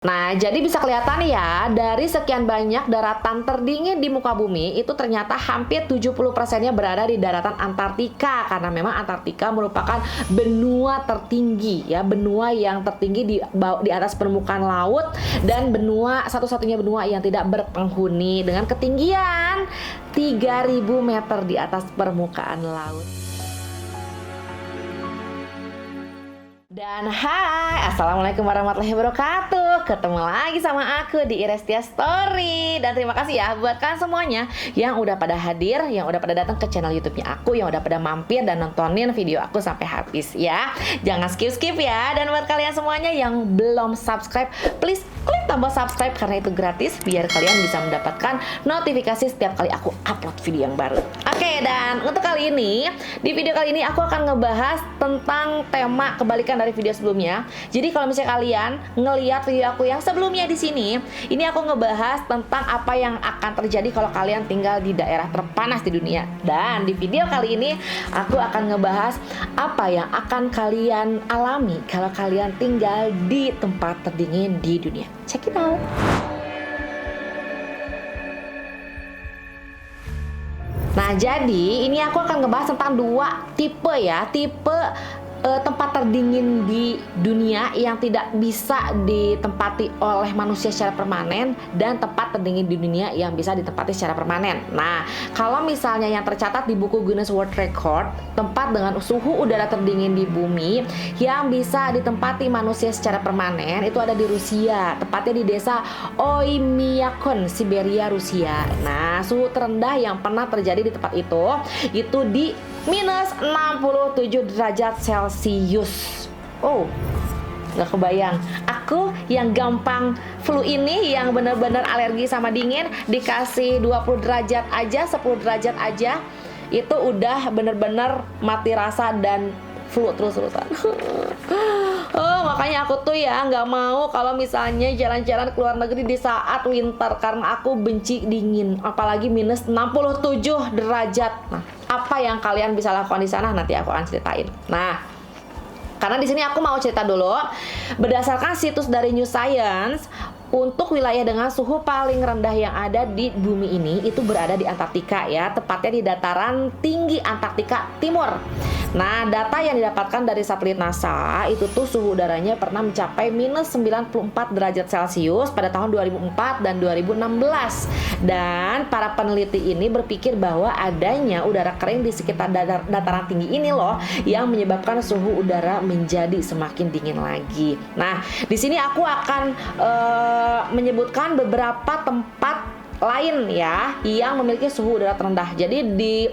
Nah, jadi bisa kelihatan ya, dari sekian banyak daratan terdingin di muka bumi, itu ternyata hampir 70%-nya berada di daratan Antartika. Karena memang Antartika merupakan benua tertinggi, ya, benua yang tertinggi di atas permukaan laut, dan benua satu-satunya benua yang tidak berpenghuni dengan ketinggian 3.000 meter di atas permukaan laut. Dan hai, assalamualaikum warahmatullahi wabarakatuh. Ketemu lagi sama aku di Irestia Story. Dan terima kasih ya buat kalian semuanya yang udah pada hadir, yang udah pada datang ke channel YouTube-nya aku, yang udah pada mampir dan nontonin video aku sampai habis ya. Jangan skip-skip ya. Dan buat kalian semuanya yang belum subscribe, please klik tombol subscribe karena itu gratis, biar kalian bisa mendapatkan notifikasi setiap kali aku upload video yang baru. Oke, dan untuk kali ini, di video kali ini aku akan ngebahas tentang tema kebalikan dari video sebelumnya. Jadi kalau misalnya kalian ngelihat video aku yang sebelumnya di sini, ini aku ngebahas tentang apa yang akan terjadi kalau kalian tinggal di daerah terpanas di dunia. Dan di video kali ini aku akan ngebahas apa yang akan kalian alami kalau kalian tinggal di tempat terdingin di dunia. Check it out. Nah, jadi ini aku akan ngebahas tentang dua tipe ya, tipe tempat terdingin di dunia yang tidak bisa ditempati oleh manusia secara permanen, dan tempat terdingin di dunia yang bisa ditempati secara permanen. Nah, kalau misalnya yang tercatat di buku Guinness World Record, tempat dengan suhu udara terdingin di bumi yang bisa ditempati manusia secara permanen itu ada di Rusia, tepatnya di desa Oymyakon, Siberia, Rusia. Nah, suhu terendah yang pernah terjadi di tempat itu di minus 67 derajat Celcius. Oh, gak kebayang. Aku yang gampang flu ini, yang bener-bener alergi sama dingin, dikasih 20 derajat aja, 10 derajat aja, itu udah bener-bener mati rasa dan flu terus-terusan. Oh, makanya aku tuh ya nggak mau kalau misalnya jalan-jalan ke luar negeri di saat winter, karena aku benci dingin, apalagi minus 67 derajat. Nah, apa yang kalian bisa lakukan di sana nanti aku akan ceritain. Nah, karena di sini aku mau cerita dulu berdasarkan situs dari New Science. Untuk wilayah dengan suhu paling rendah yang ada di bumi ini itu berada di Antartika ya, tepatnya di dataran tinggi Antartika Timur. Nah, data yang didapatkan dari satelit NASA itu tuh suhu udaranya pernah mencapai minus 94 derajat Celcius pada tahun 2004 dan 2016. Dan para peneliti ini berpikir bahwa adanya udara kering di sekitar dataran tinggi ini loh yang menyebabkan suhu udara menjadi semakin dingin lagi. Nah, di sini aku akan menyebutkan beberapa tempat lain ya yang memiliki suhu udara terendah. Jadi di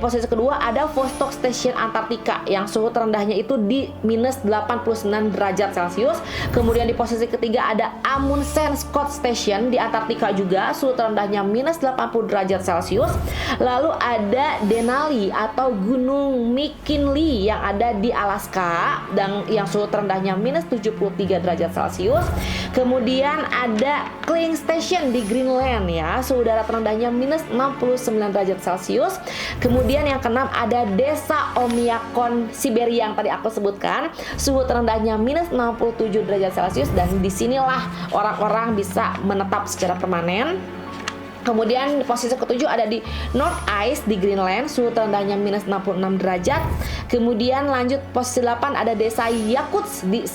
posisi kedua ada Vostok Station Antartika yang suhu terendahnya itu di minus 89 derajat Celcius. Kemudian di posisi ketiga ada Amundsen Scott Station di Antartika juga, suhu terendahnya minus 80 derajat Celcius. Lalu ada Denali atau Gunung McKinley yang ada di Alaska dan yang suhu terendahnya minus 73 derajat Celcius. Kemudian ada Kling Station di Greenland ya, suhu udara terendahnya minus 69 derajat Celcius. Kemudian yang keenam ada desa Oymyakon, Siberia yang tadi aku sebutkan, suhu terendahnya minus 67 derajat Celcius, dan disinilah orang-orang bisa menetap secara permanen. Kemudian posisi ketujuh ada di North Ice di Greenland, suhu terendahnya minus 66 derajat. Kemudian lanjut posisi 8 ada desa Yakutsk di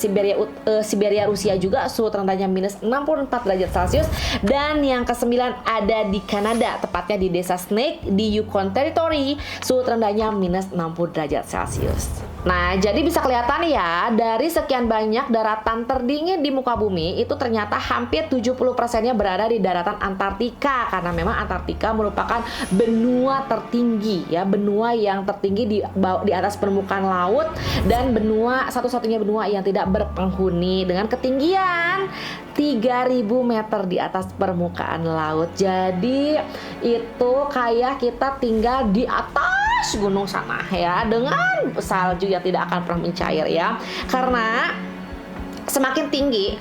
Siberia Rusia juga, suhu terendahnya minus 64 derajat Celcius. Dan yang ke-9 ada di Kanada, tepatnya di desa Snake di Yukon Territory, suhu terendahnya minus 60 derajat Celcius. Nah, jadi bisa kelihatan ya, dari sekian banyak daratan terdingin di muka bumi, itu ternyata hampir 70%-nya berada di daratan Antartika. Karena memang Antartika merupakan benua tertinggi, ya, benua yang tertinggi di atas permukaan laut, dan satu-satunya benua yang tidak berpenghuni dengan ketinggian 3.000 meter di atas permukaan laut. Jadi itu kayak kita tinggal di atas gunung sana ya, dengan salju yang tidak akan pernah mencair ya. Karena semakin tinggi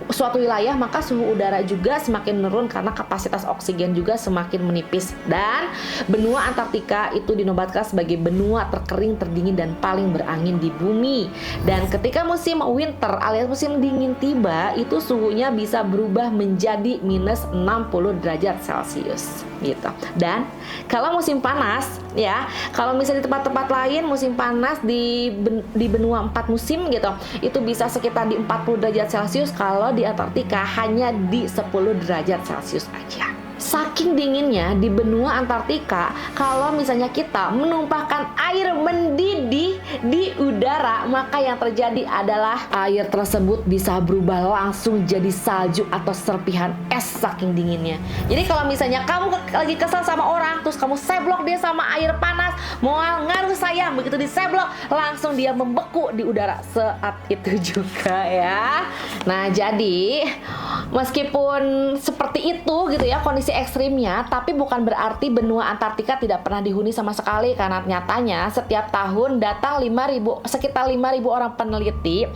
suatu wilayah, maka suhu udara juga semakin menurun karena kapasitas oksigen juga semakin menipis. Dan benua Antartika itu dinobatkan sebagai benua terkering, terdingin, dan paling berangin di bumi. Dan ketika musim winter alias musim dingin tiba, itu suhunya bisa berubah menjadi minus 60 derajat Celcius gitu. Dan kalau musim panas ya, kalau misalnya di tempat-tempat lain musim panas di benua 4 musim gitu, itu bisa sekitar di 40 derajat Celcius. Kalau di Antartika hanya di 10 derajat Celcius aja. Saking dinginnya di benua Antartika, kalau misalnya kita menumpahkan air mendidih di udara, maka yang terjadi adalah air tersebut bisa berubah langsung jadi salju atau serpihan es saking dinginnya. Jadi kalau misalnya kamu lagi kesal sama orang, terus kamu seblok dia sama air panas, mau ngaruh sayang, begitu diseblok langsung dia membeku di udara saat itu juga ya. Nah, jadi meskipun seperti itu gitu ya kondisi ekstrimnya, tapi bukan berarti benua Antartika tidak pernah dihuni sama sekali, karena nyatanya setiap tahun datang sekitar 5.000 orang peneliti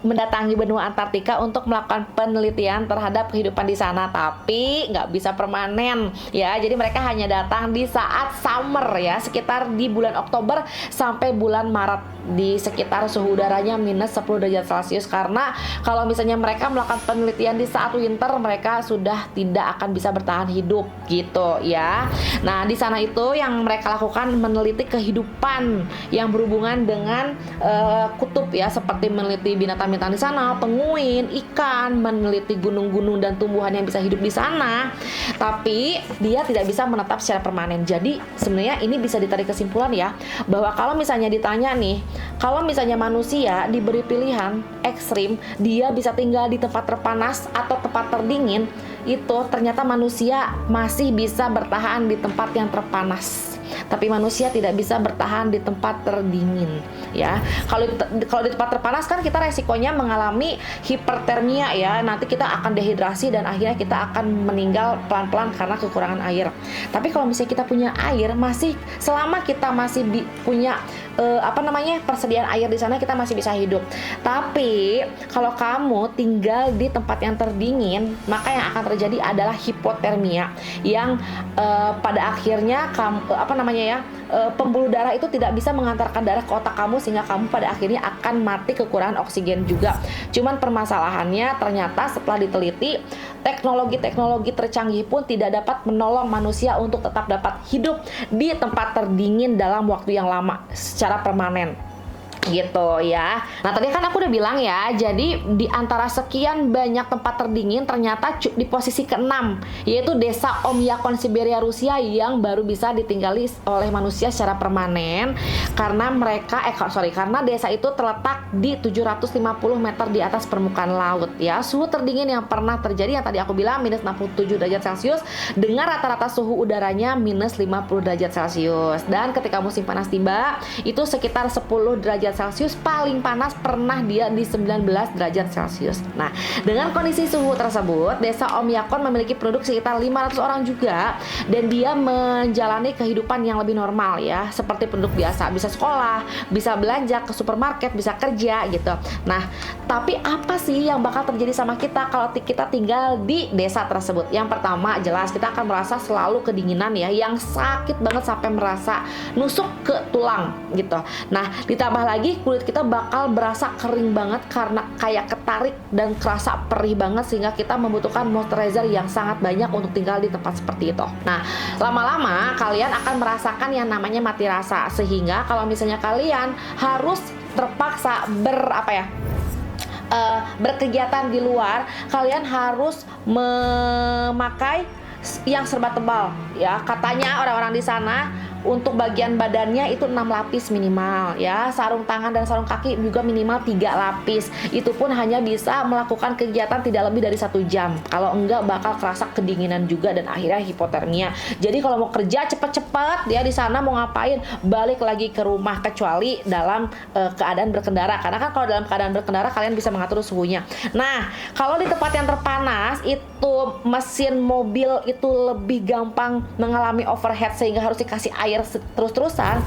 mendatangi benua Antartika untuk melakukan penelitian terhadap kehidupan di sana, tapi nggak bisa permanen ya. Jadi mereka hanya datang di saat summer ya, sekitar di bulan Oktober sampai bulan Maret, di sekitar suhu udaranya minus 10 derajat Celcius, karena kalau misalnya mereka melakukan penelitian di saat winter, mereka sudah tidak akan bisa bertahan hidup gitu ya. Nah, di sana itu yang mereka lakukan meneliti kehidupan yang berhubungan dengan kutub ya, seperti meneliti binatang-binatang di sana, penguin, ikan, meneliti gunung-gunung dan tumbuhan yang bisa hidup di sana. Tapi dia tidak bisa menetap secara permanen. Jadi sebenarnya ini bisa ditarik kesimpulan ya, bahwa kalau misalnya ditanya nih, kalau misalnya manusia diberi pilihan ekstrim, dia bisa tinggal di tempat terpanas atau tempat terdingin, itu ternyata manusia masih bisa bertahan di tempat yang terpanas, tapi manusia tidak bisa bertahan di tempat terdingin ya. Kalau di tempat terpanas kan kita resikonya mengalami hipertermia ya, nanti kita akan dehidrasi dan akhirnya kita akan meninggal pelan-pelan karena kekurangan air. Tapi kalau misalnya kita punya air, selama kita masih punya persediaan air di sana, kita masih bisa hidup. Tapi kalau kamu tinggal di tempat yang terdingin, maka yang akan terjadi adalah hipotermia, yang pada akhirnya pembuluh darah itu tidak bisa mengantarkan darah ke otak kamu, sehingga kamu pada akhirnya akan mati kekurangan oksigen juga. Cuman permasalahannya ternyata setelah diteliti, teknologi tercanggih pun tidak dapat menolong manusia untuk tetap dapat hidup di tempat terdingin dalam waktu yang lama secara permanen gitu ya. Nah, tadi kan aku udah bilang ya, jadi di antara sekian banyak tempat terdingin, ternyata di posisi ke-6 yaitu desa Oymyakon, Siberia, Rusia, yang baru bisa ditinggali oleh manusia secara permanen karena karena desa itu terletak di 750 meter di atas permukaan laut ya. Suhu terdingin yang pernah terjadi yang tadi aku bilang minus 67 derajat Celcius dengan rata-rata suhu udaranya minus 50 derajat Celcius. Dan ketika musim panas tiba, itu sekitar 10 derajat Celcius, paling panas pernah dia di 19 derajat Celcius. Nah, dengan kondisi suhu tersebut, desa Oymyakon memiliki penduduk sekitar 500 orang juga, dan dia menjalani kehidupan yang lebih normal ya, seperti penduduk biasa, bisa sekolah, bisa belanja, ke supermarket, bisa kerja gitu. Nah, tapi apa sih yang bakal terjadi sama kita kalau kita tinggal di desa tersebut? Yang pertama, jelas kita akan merasa selalu kedinginan ya, yang sakit banget sampai merasa nusuk ke tulang gitu. Nah, ditambah lagi kulit kita bakal berasa kering banget karena kayak ketarik dan kerasa perih banget, sehingga kita membutuhkan moisturizer yang sangat banyak untuk tinggal di tempat seperti itu. Nah, lama-lama kalian akan merasakan yang namanya mati rasa, sehingga kalau misalnya kalian harus terpaksa berkegiatan di luar, kalian harus memakai yang serba tebal ya. Katanya orang-orang di sana untuk bagian badannya itu 6 lapis minimal ya. Sarung tangan dan sarung kaki juga minimal 3 lapis. Itu pun hanya bisa melakukan kegiatan tidak lebih dari 1 jam. Kalau enggak bakal kerasa kedinginan juga dan akhirnya hipotermia. Jadi kalau mau kerja cepet-cepet dia di sana, mau ngapain, balik lagi ke rumah, kecuali dalam keadaan berkendara. Karena kan kalau dalam keadaan berkendara kalian bisa mengatur suhunya. Nah, kalau di tempat yang terpanas itu mesin mobil itu lebih gampang mengalami overheat sehingga harus dikasih air terus-terusan.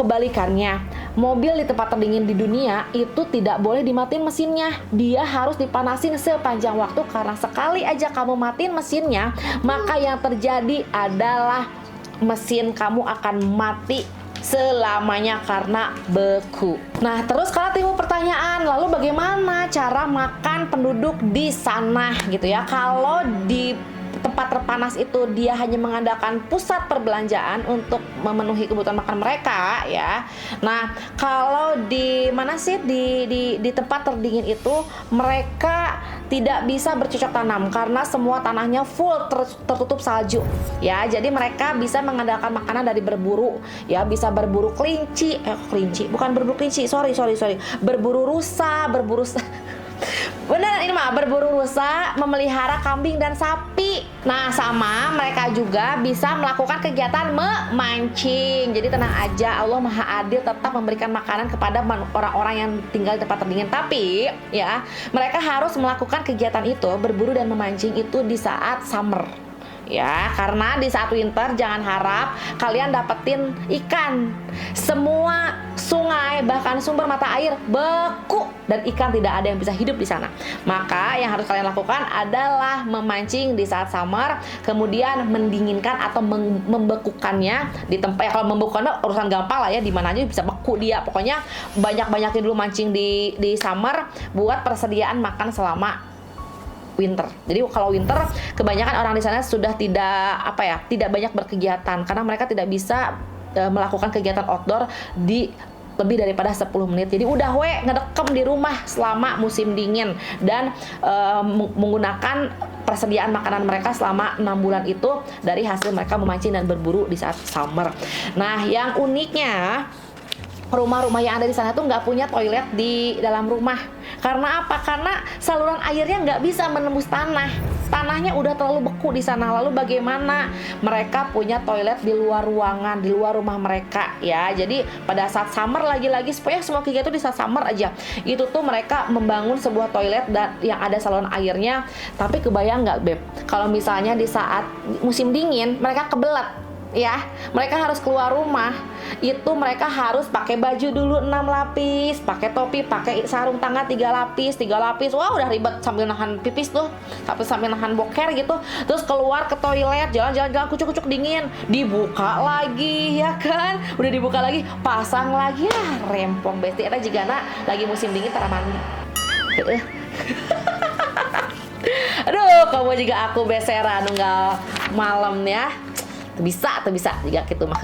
kebalikannya, mobil di tempat terdingin di dunia itu tidak boleh dimatiin mesinnya. Dia harus dipanasin sepanjang waktu, karena sekali aja kamu matiin mesinnya, maka yang terjadi adalah mesin kamu akan mati selamanya karena beku. Nah, terus kalau timbul pertanyaan, lalu bagaimana cara makan penduduk di sana gitu ya? Kalau di tempat terpanas itu dia hanya mengandalkan pusat perbelanjaan untuk memenuhi kebutuhan makan mereka ya. Nah, kalau di mana sih di tempat terdingin itu mereka tidak bisa bercocok tanam karena semua tanahnya full tertutup salju ya. Jadi mereka bisa mengandalkan makanan dari berburu ya, bisa berburu kelinci, bukan berburu kelinci, sorry, berburu rusa, beneran ini mah berburu rusa, memelihara kambing dan sapi. Nah, sama mereka juga bisa melakukan kegiatan memancing. Jadi tenang aja, Allah Maha Adil tetap memberikan makanan kepada orang-orang yang tinggal di tempat terdingin. Tapi ya, mereka harus melakukan kegiatan itu, berburu dan memancing itu di saat summer. Ya, karena di saat winter jangan harap kalian dapetin ikan. Semua sungai bahkan sumber mata air beku dan ikan tidak ada yang bisa hidup di sana. Maka yang harus kalian lakukan adalah memancing di saat summer, kemudian mendinginkan atau membekukannya di tempat. Ya, kalau membekukannya urusan gampang lah ya, di mana aja bisa beku dia. Pokoknya banyak-banyakin dulu mancing di summer buat persediaan makan selama winter. Jadi kalau winter kebanyakan orang di sana sudah tidak banyak berkegiatan karena mereka tidak bisa melakukan kegiatan outdoor di lebih daripada 10 menit. Jadi udah ngedekem di rumah selama musim dingin dan menggunakan persediaan makanan mereka selama 6 bulan itu dari hasil mereka memancing dan berburu di saat summer. Nah, yang uniknya rumah-rumah yang ada di sana tuh nggak punya toilet di dalam rumah. Karena apa? Karena saluran airnya nggak bisa menembus tanah. Tanahnya udah terlalu beku di sana. Lalu bagaimana mereka punya toilet di luar ruangan, di luar rumah mereka ya. Jadi pada saat summer lagi-lagi supaya semua kegiatan itu di saat summer aja. Itu tuh mereka membangun sebuah toilet dan yang ada saluran airnya. Tapi kebayang nggak, Beb? Kalau misalnya di saat musim dingin mereka kebelet. Ya, mereka harus keluar rumah. Itu mereka harus pakai baju dulu 6 lapis, pakai topi, pakai sarung tangan 3 lapis. Wah, udah ribet sambil nahan pipis tuh, sambil nahan boker gitu. Terus keluar ke toilet, jalan-jalan kucuk-kucuk dingin, dibuka lagi ya kan? Udah dibuka lagi, pasang lagi ya, rempong besti eta jigana lagi musim dingin tara mandi. Aduh, kamu juga aku beseran nunggal malam ya. Bisa juga gitu mah.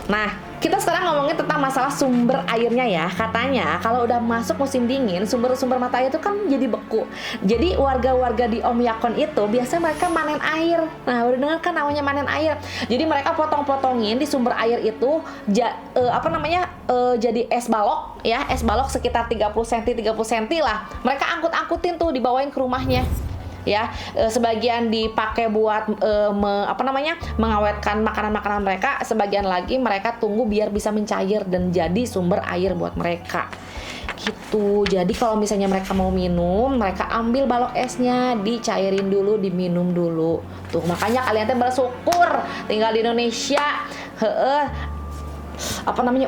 Nah, kita sekarang ngomongin tentang masalah sumber airnya ya. Katanya kalau udah masuk musim dingin, sumber-sumber mata air itu kan jadi beku. Jadi warga-warga di Oymyakon itu biasanya mereka manen air. Nah, udah dengar kan namanya manen air. Jadi mereka potong-potongin di sumber air itu jadi es balok ya, es balok sekitar 30 cm lah. Mereka angkut-angkutin tuh, dibawain ke rumahnya. Ya, sebagian dipakai buat mengawetkan makanan-makanan mereka, sebagian lagi mereka tunggu biar bisa mencair dan jadi sumber air buat mereka gitu. Jadi kalau misalnya mereka mau minum, mereka ambil balok esnya, dicairin dulu, diminum dulu tuh. Makanya kalian teh bersyukur tinggal di Indonesia.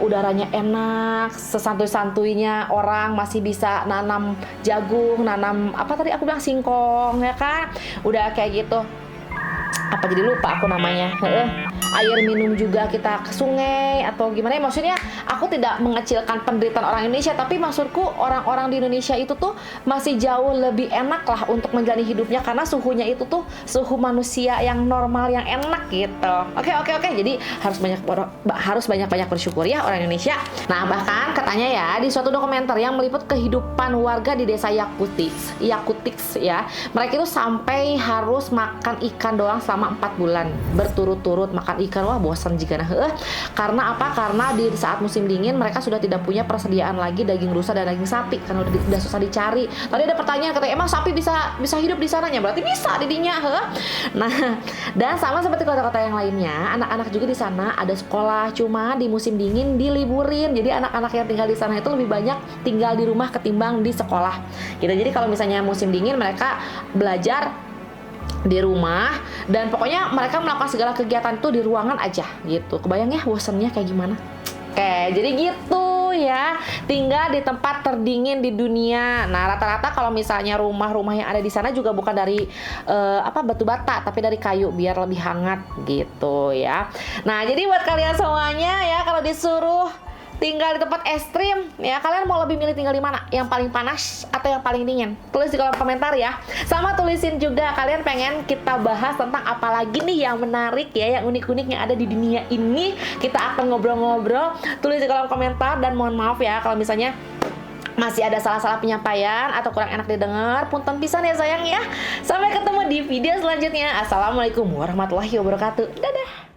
Udaranya enak, sesantuy-santuynya orang masih bisa nanam jagung, nanam singkong ya kan, udah kayak gitu. Jadi lupa aku namanya. Air minum juga kita ke sungai atau gimana ya, maksudnya aku tidak mengecilkan penderitaan orang Indonesia, tapi maksudku orang-orang di Indonesia itu tuh masih jauh lebih enak lah untuk menjalani hidupnya karena suhunya itu tuh suhu manusia yang normal, yang enak gitu. Oke. Jadi harus banyak bersyukur ya orang Indonesia. Nah, bahkan katanya ya di suatu dokumenter yang meliput kehidupan warga di desa Yakutsk ya, mereka itu sampai harus makan ikan doang selama 4 bulan berturut-turut makan ikan. Wah, bosan jika karena apa? Karena di saat musim dingin mereka sudah tidak punya persediaan lagi daging rusa dan daging sapi karena udah susah dicari. Tadi ada pertanyaan katanya, emang sapi bisa hidup di sananya? Berarti bisa didinya. Nah, dan sama seperti kota-kota yang lainnya, anak-anak juga di sana ada sekolah, cuma di musim dingin diliburin. Jadi anak-anak yang tinggal di sana itu lebih banyak tinggal di rumah ketimbang di sekolah gitu. Jadi kalau misalnya musim dingin mereka belajar di rumah dan pokoknya mereka melakukan segala kegiatan itu di ruangan aja gitu. Kebayang ya bosannya kayak gimana? Oke, jadi gitu ya. Tinggal di tempat terdingin di dunia. Nah, rata-rata kalau misalnya rumah-rumah yang ada di sana juga bukan dari batu bata, tapi dari kayu biar lebih hangat gitu ya. Nah, jadi buat kalian semuanya ya, kalau disuruh tinggal di tempat ekstrim ya, kalian mau lebih milih tinggal di mana? Yang paling panas atau yang paling dingin? Tulis di kolom komentar ya. Sama tulisin juga kalian pengen kita bahas tentang apa lagi nih yang menarik ya, yang unik-unik yang ada di dunia ini. Kita akan ngobrol-ngobrol. Tulis di kolom komentar, dan mohon maaf ya kalau misalnya masih ada salah-salah penyampaian atau kurang enak didengar, punten pisan ya sayang ya. Sampai ketemu di video selanjutnya. Assalamualaikum warahmatullahi wabarakatuh. Dadah.